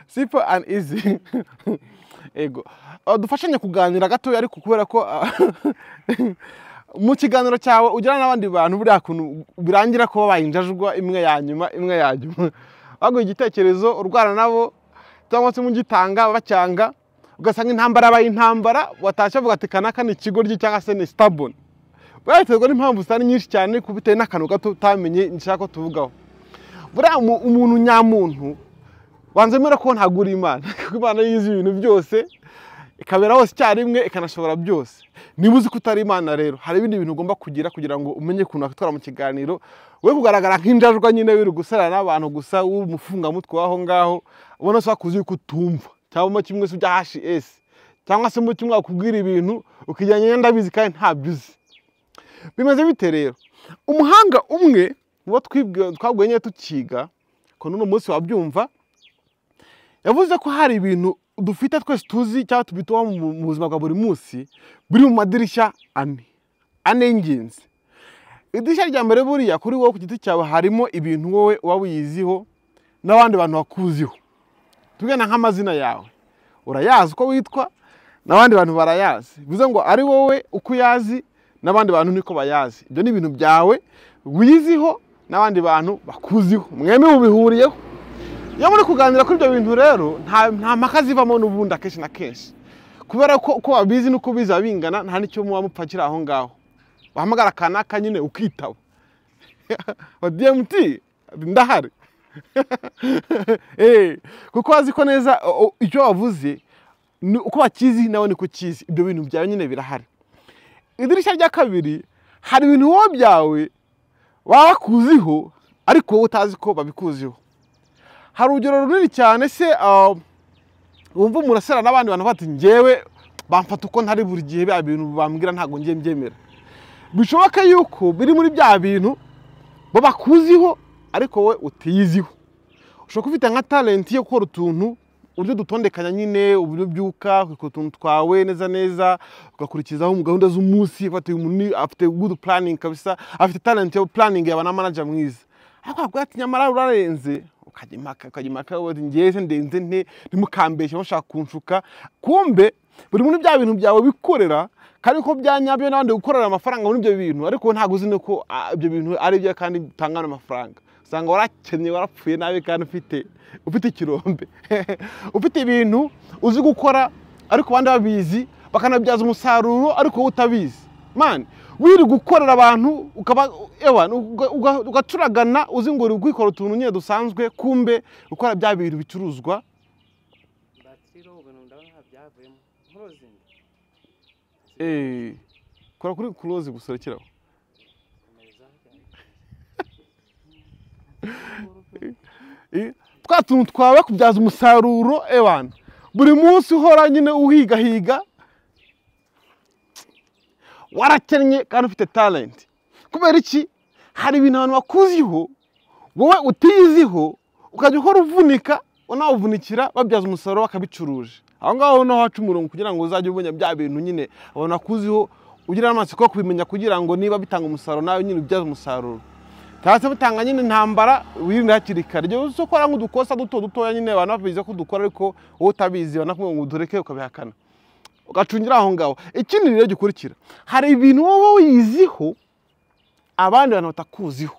simple and easy. Ego dufashanye kuganira gato ariko kubera ko mu kiganiro cyawe ujyana n'abandi bantu buri akuntu birangira ko bayinjajwa imwe yanyuma baguye igitekerezo urwana nabo cyangwa se mu gitanga bacyanga ugasanga intambara bayintambara watashye avuga ati kanaka ni ikigoryi cyangwa se ni stubborn bwaterwa n'impamvu zitari nyinshi cyane kubitewe n'akantu gato utamenye nshaka ko tuvugaho buriya umuntu nyamuntu wanzemera ko ntagura Imana kuko Imana yizi ibintu byose ikabera hose icyarimwe ikanashobora byose niba uzi ko utari Imana rero hari ibindi bintu ugomba kugira ngo umenye kuntu akitwara mu kiganiro we kugaragara nk'injajwa nyine biri gusara n'abantu gusa w'umufunga mutwe waho ngaho ubona so akuzi ko utumva cyangwa kimwe se ujya HS cyangwa se mu kimwe akubwira ibintu ukijyanye ndabizi kandi ntabyuzi bimeze bite rero umuhanga umwe wo twabwenye tukiga ko n'uno munsi wabyumva yavuze ko hari ibintu dufite twese tuzi cyangwa tubituwa mu buzima bwa buri munsi biri mu madirishya ane y'ingenzi. Idirishya rya mbere buriya kuri wowe ku giti cyawe harimo ibintu wowe wawiyiziho n'abandi bantu bakuziho. Tugena nk'amazina yawe urayazi uko witwa n'abandi bantu barayazi, bivuze ngo ari wowe uko yazi n'abandi bantu niko bayazi. Ibyo ni ibintu byawe wiyiziho n'abandi bantu bakuziho, mweme mubihuriyeho. Iyo muri kuganira kuri ibyo bintu rero nta makazi ivamo n'ubundi akenshi na kenshi, kubera ko wabizi nuko biza bingana nta nicyo muba mupfakira aho ngaho. Bahamagara kanaka nyine ukitaba wa DMT ndahari kuko wazi ko neza icyo wavuze uko bakizi nawe niko kizi. Ibyo bintu byawe nyine birahari. Idirishya rya kabiri hari ibintu wowe byawe waba kuziho ariko wowe utazi ko babikuziho. Hari urugero runini cyane se wumva umuntu asera n'abandi bantu bati ngewe bamfata uko ntari buri gihe bya bintu bambwira ntago ngiye mbyemera. Bishoboka yuko biri muri bya bintu babakuziho ariko wowe utiyiziho. Ushobora kufite nka talent yo gukora utuntu uburyo dutondekanya nyine uburyo byuka ku tuntu twawe neza ugakurikizaho mu gahunda z'umunsi. Afite good planning kabisa, afite talent yo planning yaba na manager mwiza. Ariko agwati nyamara urarenze ukajimaka wowe ngeze ndenze nte nimukambeshye mushaka kunshuka. Kumbe buri muri bya bintu byawe bikorera kandi ko byanyabyo n'abandi gukorera amafaranga muri ibyo bintu, ariko ntago uzi ko ibyo bintu ari byo kandi bitangana amafaranga. Usanga warakennye warapfuye nabi kandi ufite ikirombe ufite ibintu uzi gukora ariko abandi babizi bakanabyaza umusaruro ariko utabizi. Man, wiri gukorera abantu ugacuragana uzi ngo uri gukora utuntu nyine dusanzwe, kumbe ukora bya bintu bicuruzwa. Kora kuri close gusorekeraho. Twa tuntu twawe kubyaza umusaruro buri munsi uhora nyine uhiga warakennye kandi ufite talent. Kubera iki? Hari ibintu abantu bakuziho wowe utiyiziho ukajya uhora uvunika unawuvunikira babyaza umusaruro bakabicuruje. Aho ngaho no haca umurongo kugira ngo uzajye ubonye bya bintu nyine abantu bakuziho ugira amatsiko kubimenya kugira ngo niba bitanga umusaruro nawe nyine ubyaza umusaruro. Cyase bitanga nyine intambara wirinda hakiri kare. Ryo so kora nk'udukosa dutoya nyine abantu babize ko dukora ariko wowe utabizi banakumwe ngo dureke ukabihakana ugacungira aho ngaho. Ikindi rero gikurikira, hari ibintu wowe wiyiziho abandi bantu batakuziho.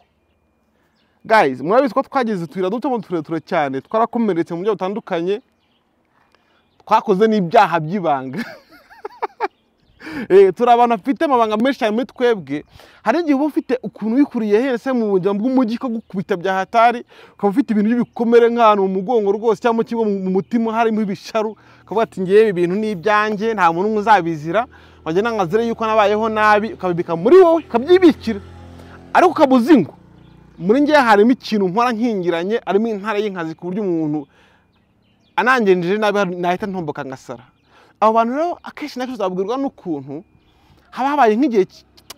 Guys, murabizi ko twagize twira duto mu tureture cyane, twarakomeretse mu buryo butandukanye, twakoze n'ibyaha by'ibanga. Turabana afite amabanga menshi cyane muri twebwe. Hari igihe uba ufite ukuntu wikuriye hese mu bujya bw'umujyi ko gukubita bya hatari, ukaba ufite ibintu by'ibikomere nk'ahantu mu mugongo rwose cyangwa kigo mu mutima harimo ibisharu, ukavuga ati ngiye ibintu n'ibyanjye nta muntu uzabizira, wajye nangazire yuko nabayeho nabi, ukabibika muri wowe ukabyibikira. Ariko ukabuzi ngo muri ngiye harimo ikintu nkora nkingiranye, arimo intare y'inkazi ku buryo umuntu anangenjeje nabi nahita ntomboka ngasara. Abo bantu rero akenshi nako uzabwirwa n'ukuntu haba habaye nk'igihe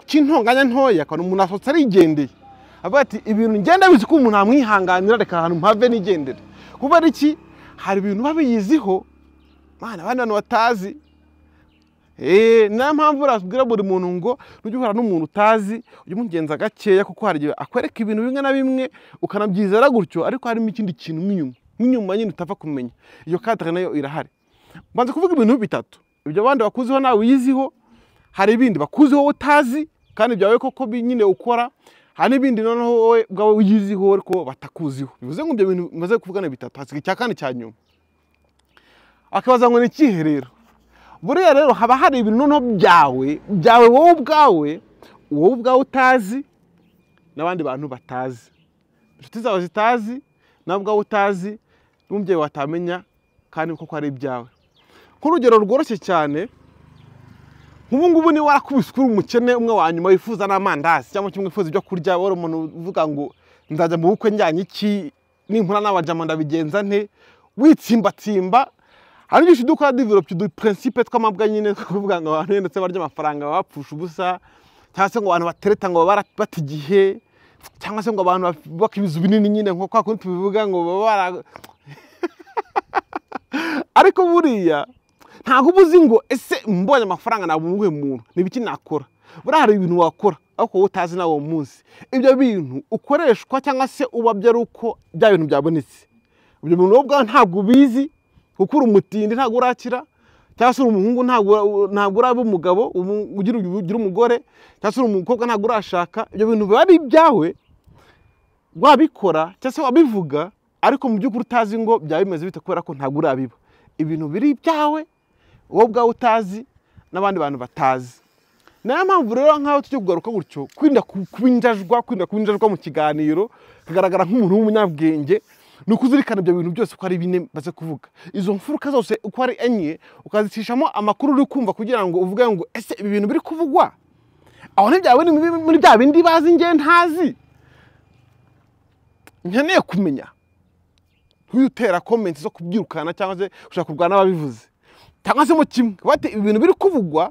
cy'intonganya ntoya kandi umuntu asotse arigendeye. Avuga ati ibintu ngenda bizi ko umuntu amwihanganira reka ahantu mpave nigendere. Kubera iki? Hari ibintu babiyiziho abandi bantu batazi. Nta mpamvu urabwira buri muntu ngo nujye uhura n'umuntu utazi ujye umugenza gakeya, kuko hari igihe akwereka ibintu bimwe na bimwe ukanabyizera gutyo ariko harimo ikindi kintu inyuma. nk'inyuma nyine utapfa kumenya. Iyo cadre nayo irahari. Banze kuvuga ibintu bitatu. Ibyo abandi bakuziho nawe uyiziho, hari ibindi bakuziho utazi kandi byawe koko nyine ukora, hari n'ibindi noneho wowe bwawe uyiziho ariko batakuziho. Bivuze ngo ibyo bintu maze kuvugana bitatu, hasigaye icya kane cya nyuma. Akabaza ngo ni ikihe rero? Buriya rero haba hari ibintu noneho byawe wowe ubwawe utazi n'abandi bantu batazi. Inshuti zawe zitazi, nawe ubwawe utazi, n'umubyeyi watamenya kandi koko ari ibyawe. Nk'urugero rworoshye cyane, nk'ubu ngubu ni warakubiswe uri umukene umwe wa nyuma wifuza n'amandazi cyangwa kimwe wifuza ibyo kurya, wari umuntu uvuga ngo nzajya mu bukwe njyanye iki, nimpura n'abajama ndabigenza nte, witsimbatsimba. Hari byinshi dukora develop du principe tw'amabwa nyine kuvuga ngo abantu ndetse barya amafaranga bapfusha ubusa, cyangwa se ngo abantu batereta ngo bata igihe, cyangwa se ngo abantu bakibiza binini nyine nko kwa kundi tubivuga ngo baba ariko buriya ntago ubuzi ngo ese mbonye amafaranga nabumuhe muntu nibiki nakora. Buriya hari ibintu wakora ariko wowe utazi nawo munsi. Ibyo bintu ukoreshwa cyangwa se ubabye ari uko bya bintu byabonetse. Ibyo bintu wowe ntabwo ubizi, kuko uri umutindi ntabwo urakira, cyangwa se uri umuhungu ntabwo uraba umugabo ugira umugore, cyangwa se uri umukobwa ntabwo urashaka. Ibyo bintu biba ari ibyawe, wabikora cyangwa se wabivuga ariko mu by'ukuri utazi ngo byaba bimeze bite kubera ko ntabwo urabiba. Ibintu biri ibyawe wowe ubwawe utazi n'abandi bantu batazi. Nayo mpamvu rero nkaho tujye kugaruka gutyo, kwinda kubinjajwa mu kiganiro kagaragara nk'umuntu w'umunyabwenge, ni ukuzirikana ibyo bintu byose ko ari bine baze kuvuga. Izo mfuruka zose uko ari enye ukazicishamo amakuru uri kumva kugira ngo uvuge ngo ese ibi bintu biri kuvugwa aho ntibyawe muri bya bindi bazi nge ntazi, nkeneye kumenya. Utera comments zo kubyirukana cyangwa se ushaka kurwana n'ababivuze, cyangwa se mu kimwe bate ibi bintu biri kuvugwa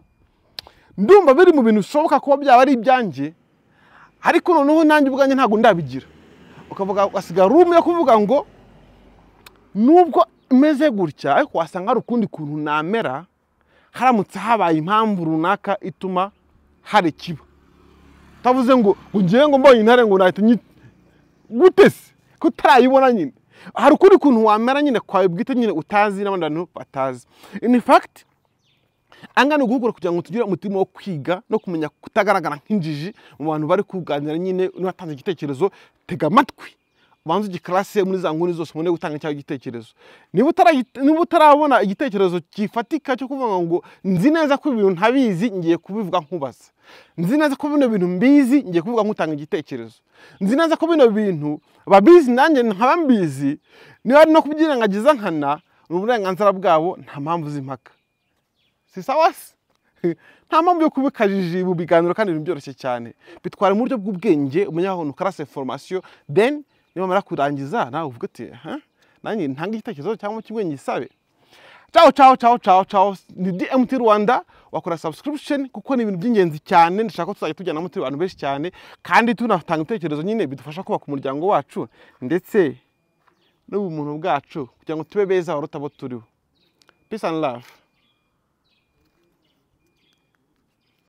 ndumva biri mu bintu ushoboka kuba byaba ari ibyanjye, ariko noneho nanjye ubwanjye ntabwo ndabigira. Ukavuga wasiga room yo kuvuga ngo nubwo imeze gutya ariko wasanga ari ukundi kuntu namera haramutse habaye impamvu runaka ituma hari kiba. Tavuze ngo ngiye ngo mbonye intare ngo nahita gutese kutarayibona nyine. Hari ukundi kuntu wamera nyine kwawe bwite nyine utazi n'abandi bantu batazi. In fact angana guhugura kugira ngo tugire umutima wo kwiga no kumenya kutagaragara nk'injiji mu bantu bari kuganira nyine n'abatanze igitekerezo. Tega amatwi ubanze igiklase muri za nguni zose mune gutanga cyawe igitekerezo. Niba utarabona igitekerezo kifatika cyo kuvuga ngo nzi neza ko ibintu ntabizi ngiye kubivuga nkubaza, nzi neza ko bino bintu mbizi ngiye kuvuga nkutanga igitekerezo, nzi neza ko bino bintu babizi nanjye nkaba mbizi, niba ari no kubyirengagiza nkana n'uburenganzira bwabo nta mpamvu z'impaka. Si sawa se? Nta mpamvu yo kubikajije mu biganiro kandi ibintu byoroshye cyane. Bitwara mu buryo bw'ubwenge, umenya aho ukarase formation, then niba mara kurangiza nawe uvuga ati nanjye ntanga igitekerezo cyangwa kimwe ngisabe. Ciao. Ni DMT Rwanda. Wakora subscription kuko ni ibintu by'ingenzi cyane. Ndashaka ko tuzajya tujyana muri abantu benshi cyane kandi tunatanga ibitekerezo nyine bidufasha kubaka umuryango wacu ndetse n'ubumuntu bwacu kugira ngo tube beza warutabo turiho. Peace and love.